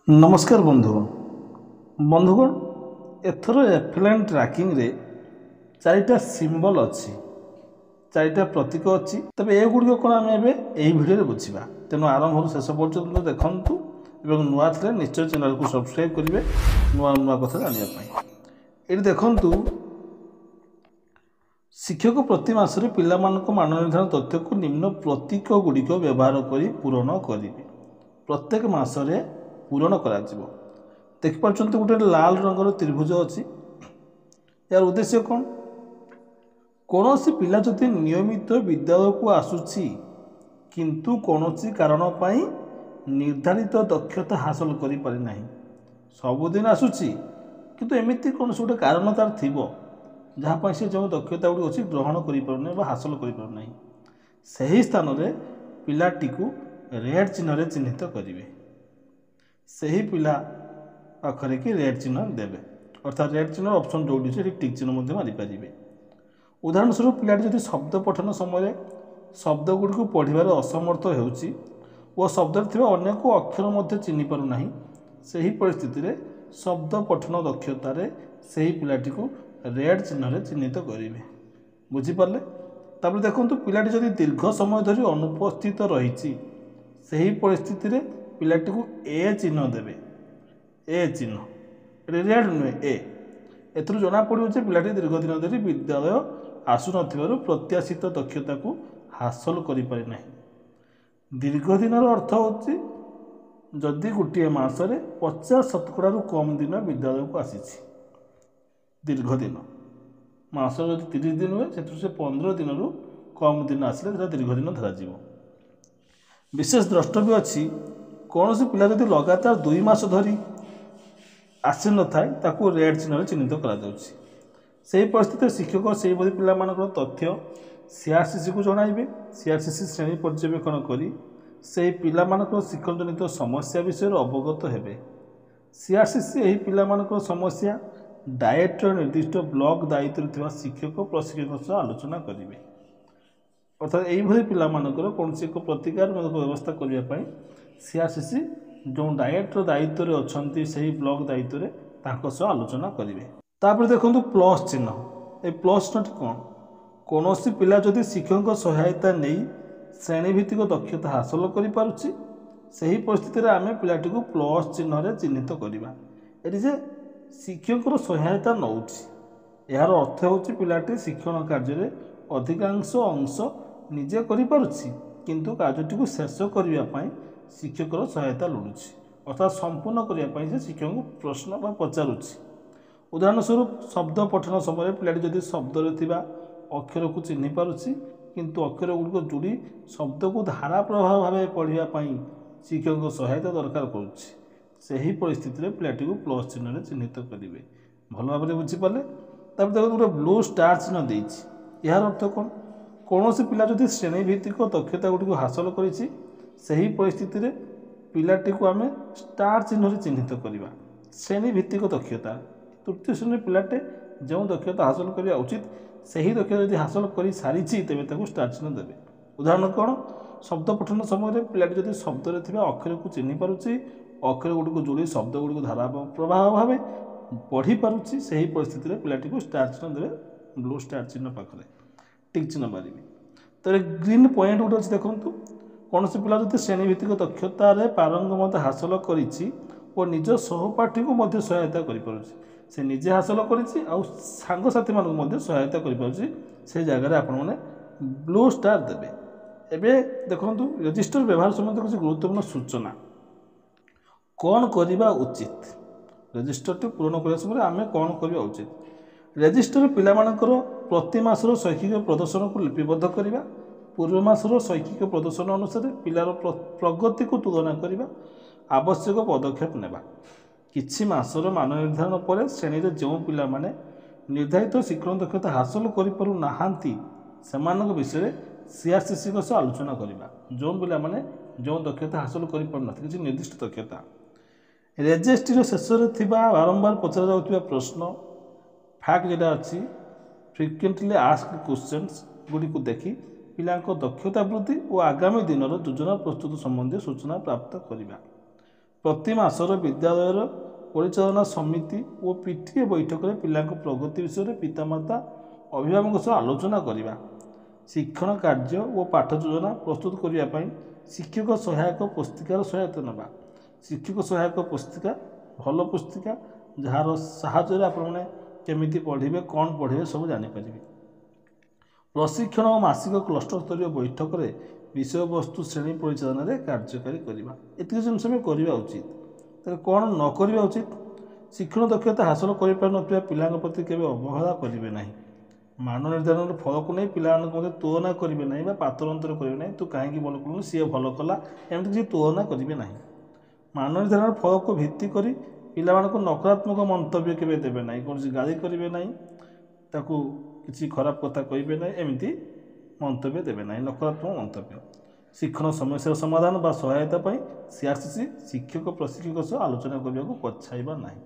नमस्कार बंधुगण एथर FLN trekking रे चारिटा सिंबल अच्छी चारिटा प्रतीक अच्छी तबे ए गुड़िक कौन आम ए भिडियो बुझा तेणु आरंभ शेष पर्यटन देखूँ और नुआ थे निश्चय चैनल को सब्सक्राइब करेंगे नुआ नुआ कथा जानापी ये देखूँ शिक्षक प्रति मासरे पिला मान निर्धारण तथ्य को निम्न प्रतीक गुड़िक व्यवहार कर पूरण करेंगे प्रत्येक मासरे पूरण करा देखिपार गोटे लाल रंगर त्रिभुज अच्छी यार उद्देश्य कौन कौन सी पिला जदि नियमित विद्यालय को आसुची किंतु कौन सी कारण पाई निर्धारित दक्षता हासिल करि पारि नाही सबुदिन आसुची किंतु एमिति कौन से गोटे कारण तार थिबो जहाँ पाई से जो दक्षता गुड़ी अच्छी ग्रहण करि पारु नाही बा हासिल करि पारु नाही सही स्थान रे पिलाटी को रेड चिन्ह रे चिन्हित करिवे सही पिला पाखरे कि रेड चिन्ह देवे अर्थात रेड चिन्ह ऑप्शन जो टिक चिन्ह मारिपारे उदाहरण स्वरूप पिलाटी जदि शब्द पठन समय शब्द गुड़ी पढ़ार असमर्थ हो शब्द अन्य को अक्षर चिन्ह पारु नाही सही परिस्थिति रे शब्द पठन दक्षतार से पिलाटी को रेड चिन्ह रे चिन्हित करेंगे बुझीपारे तापर देखो पिलाटी जदि दीर्घ समय धरी अनुपस्थित रही सही परिस्थिति रे पिलाटी को ए चिन्ह देवे ए चिन्ह रेड नुहे एथर जना पड़ो पिलाटी दीर्घ दिन धरी विद्यालय आसुन प्रत्याशित दक्षता को हासिल करें ना दीर्घ दिन अर्थ होची जदि गोटे मासरे 50% कम दिन विद्यालय को आसी दीर्घ दिन मास जो 30 दिन हुए से 15 दिन कम दिन आसिले दीर्घ दिन धर विशेष द्रष्टव्य अच्छी कौन सी पिला जदि लगातार 2 मास धरी आसी न था रेड चिन्ह चिन्हित कर परिस्थिति शिक्षक से पिला तथ्य सीआरसीसी को जणाइबे सीआरसीसी श्रेणी पर्यवेक्षण करी से पिला शिक्षण जनित समस्या विषय अवगत हेबे सीआरसीसी एही पिला समस्या डाएट्र निर्दिष्ट ब्लॉक दायित्व शिक्षक प्रशिक्षक सह आलोचना करेंगे अर्थात यही पिला कौन से एक प्रतिकार व्यवस्था करने सीआरसीसी जो डाएट्र दायित्व अच्छा से ब्लॉक दायित्व सह आलोचना करेंगे तापर देखो प्लस चिन्ह ये प्लस चिन्ह कौन कौन सी पिला जदि शिक्षक सहायता नहीं श्रेणीभित्तिक दक्षता हासिल कर परिस्थिति में आम पिलाटी को प्लस चिन्ह रे चिन्हित करवा ये शिक्षक सहायता नौ यार अर्थ हो पिलाटी शिक्षण कार्य अधिकांश अंश निजे किंतु कार्यटी को शेष करने शिक्षक सहायता लोड़ुची अर्थात संपूर्ण करने शिक्षक को प्रश्न पचारुची उदाहरण स्वरूप शब्द पठन समय पिलाटी जदि शब्द अक्षर को चिन्ह पारुची किंतु अक्षर गुड़िक जोड़ी शब्द को धारा प्रभाव भाव पढ़ाई शिक्षक सहायता दरकार करुच्ची से परिस्थिति में पिलाटी को प्लस चिन्ह चिन्हित करेंगे भल भाव में बुझीपारे तब देखो गोटे ब्लू स्टार चिन्ह देती यार अर्थ कौन कौन से पिला जदि श्रेणीभित्तिक दक्षता गुड़ी हासिल कर परिस्थिति में पिलाटी को आम स्टार चिन्ह चिन्हित करवा श्रेणीभित्तिक दक्षता तृतीय श्रेणी पिलाटे जो दक्षता हासिल करने उचित से ही दक्षता यदि हासिल कर सारी तेज स्टार चिन्ह देवे उदाहरण कौन शब्द पठन समय पिलाटी जदि शब्द अक्षर को चिन्ह पारुची अक्षर गुड़ी जोड़ी शब्द गुड़ी धारा प्रभाव भाव पढ़ी पारुची से ही परिस्थिति में पिलाटी को स्टार चिन्ह देवे ब्लू स्टार चिन्ह पाखे टिक चिन्ह मारे तो ग्रीन पॉइंट गोटे अच्छे देखूँ कौन से पिला जब श्रेणीभित्तिक दक्षतार पारंगमता हासिल कर निज सहपाठी को सहायता कर से निजे हासिल करसाथी मानक सहायता कर जगह आपण ब्लू स्टार देवे एवं देखो रजिस्टर व्यवहार संबंध कुछ गुरुत्वपूर्ण सूचना कौन करवा उचित रजिस्टर टी पूरण करने समय आम कौन करवा उचित रजिस्टर पिलामानकर प्रति मासर शैक्षिक प्रदर्शन को लिपिबद्ध करवा पूर्व मासर शैक्षिक प्रदर्शन अनुसार पिलार प्रगति को तुलना करवा आवश्यक पदक्षेप नेबा किछि मासर मान निर्धारण पर श्रेणी रे जो पिला माने निर्धारित शिक्षण दक्षता हासिल करि पारु नाहांती सेमानक विषय सीआरसीसी सह आलोचना करवा जो पिला माने जो दक्षता हासिल करि पारु न किछि निर्दिष्ट दक्षता रेजिस्ट्री शेष में बारंबार पचरा जाउथिबा प्रश्न फैक्ट जेटा अच्छी फ्रिक्वेंटली आस्क्ड क्वेश्चंस गुड़ी को देखी पिलांको दक्षता वृद्धि और आगामी दिन योजना प्रस्तुत संबंधी सूचना प्राप्त करवा प्रति मासर विद्यालय परिचालना समिति और पीटीए बैठक में पिला प्रगति विषय पितामाता अभिभावक सह आलोचना करवा। शिक्षण कार्य और पाठ योजना प्रस्तुत करने शिक्षक सहायक पुस्तिकार सहायता ना। शिक्षक सहायक पुस्तिका भल पुस्तिका जार साहाय्य आपने केमी पढ़े कौन पढ़े सब जापर। प्रशिक्षण और मासिक क्लस्टर स्तरीय बैठक में विषय वस्तु श्रेणी परिचालन में कार्यकारी करवा। ये जिन करवा उचित। तेरे कौन न करवा उचित? शिक्षण दक्षता हासिल कर पिला प्रति केवे अवहेला करेंगे ना। मान निर्धारण फल को नहीं पिला तुलना करेंगे ना पातरअंतर करेंगे ना। तू कहीं भल कलु सी भल कला एमती किसी तुलना करेंगे ना। मान निर्धारण फल को भित्ति कर पिला नकारात्मक मंतव्य केवे देवे ना। कौन गाली करेंगे ना ताकू किसी खराब कथा कहे ना एमती मंतव्य देवे ना नकारात्मक मंतव्य। शिक्षण समस्या समाधान बा सहायता सीआरसीसी शिक्षक प्रशिक्षक सह आलोचना करने को पछाइबा नहीं।